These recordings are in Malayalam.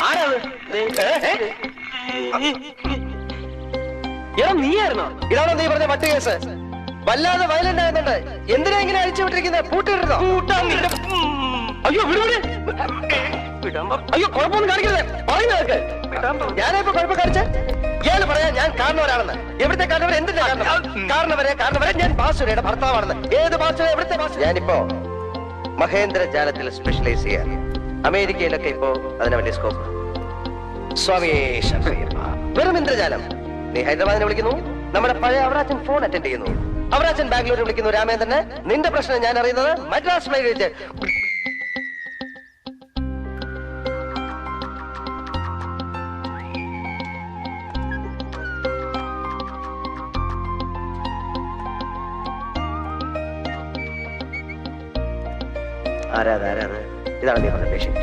ആരാത്? നീയായിരുന്നോ? ഇതാണോ നീ പറഞ്ഞ മറ്റു കേസ്? വല്ലാതെ വയലന്റ് ആകുന്നുണ്ട്. എന്തിനാ ഇങ്ങനെ അഴിച്ചു വിട്ടിരിക്കുന്നത്? പൂട്ടിയിടുന്നോ? അയ്യോ വിടുവിട്. അയ്യോ കുഴപ്പമൊന്നും കാണിക്കരുത്. പറയുന്നതൊക്കെ ഞാനിപ്പോ കുഴപ്പം കാണിച്ച ഇയാള് പറയാൻ ഞാൻ കാരണവരാണെന്ന്. എവിടുത്തെ കാരണവർ? എന്തിന്റെ കാരണവരെ ഞാൻ ബാസുരയുടെ ഭർത്താവാണെന്ന്. ഏത് ബാസുര? എവിടുത്തെ ബാസുര? ഞാനിപ്പോ മഹേന്ദ്രജാലത്തിൽ സ്പെഷ്യലൈസ് ചെയ്യാൻ. അമേരിക്കയിലൊക്കെ ഇപ്പോ അതിനെ വലിയ സ്കോപ്പ്. സ്വാമിയേ ശരണയ്യപ്പ. വെറും ഇന്ദ്രജാലം. നീ ഹൈദരാബാദിനെ വിളിക്കുന്നു, നമ്മുടെ പഴയ അവറാച്ചൻ ഫോൺ അറ്റൻഡ് ചെയ്യുന്നു. അവറാച്ചൻ ബാംഗ്ലൂരിൽ വിളിക്കുന്നു രാമേന്ദ്രനെ. നിന്റെ പ്രശ്നം ഞാൻ അറിയുന്നത് മദ്രാസ് ഫ്ലൈറ്റ് വെച്ച്. ആരാത്? ഇതാണ് നീ പറഞ്ഞ പേഷ്യന്റ്.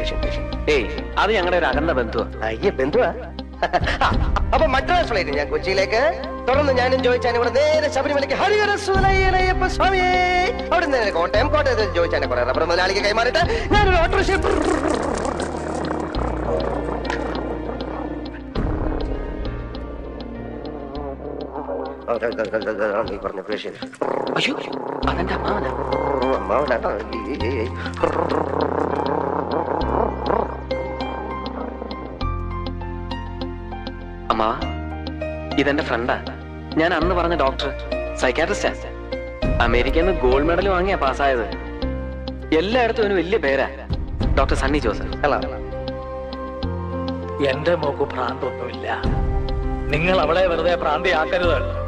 ഏയ് അത് ഞങ്ങളുടെ ഒരു അകന്ന ബന്ധുവാ. അയ്യേ ബന്ധുവാ? അപ്പൊ മദ്രാസ് ഫ്ലൈറ്റ് ഞാൻ കൊച്ചിയിലേക്ക്, തുടർന്ന് ഞാനും ചോദിച്ചാൻ ഇവിടെ നേരെ ശബരിമലയ്ക്ക്. ഹരിഹരസ്വലയ്യപ്പ സ്വാമിയേ. അവിടെ നേരെ കോട്ടയത്തിൽ ചോദിച്ചാനെ കുറെ റബ്ബർ മുതലാളിക്ക് കൈമാറിയിട്ട് ഞാനൊരു ഓട്ടോറിക്ഷ. നീ പറഞ്ഞ പേഷ്യന്റ്. അയ്യോ അതെന്റെ അമ്മാവനാ. അമ്മാവനാ? അമ്മാ ഇതെന്റെ ഫ്രണ്ടാ. ഞാൻ അന്ന് പറഞ്ഞ ഡോക്ടർ, സൈക്കാട്രിസ്റ്റാ. അമേരിക്കയിൽ നിന്ന് ഗോൾഡ് മെഡൽ വാങ്ങിയാ പാസ്സായത്. എല്ലായിടത്തും ഒരു വലിയ പേരാ, ഡോക്ടർ സണ്ണി ജോസഫ്. ഹലോ. എന്റെ മോക്ക് ഭ്രാന്തൊന്നുമില്ല. നിങ്ങൾ അവളെ വെറുതെ ഭ്രാന്തിയാക്കരുത്.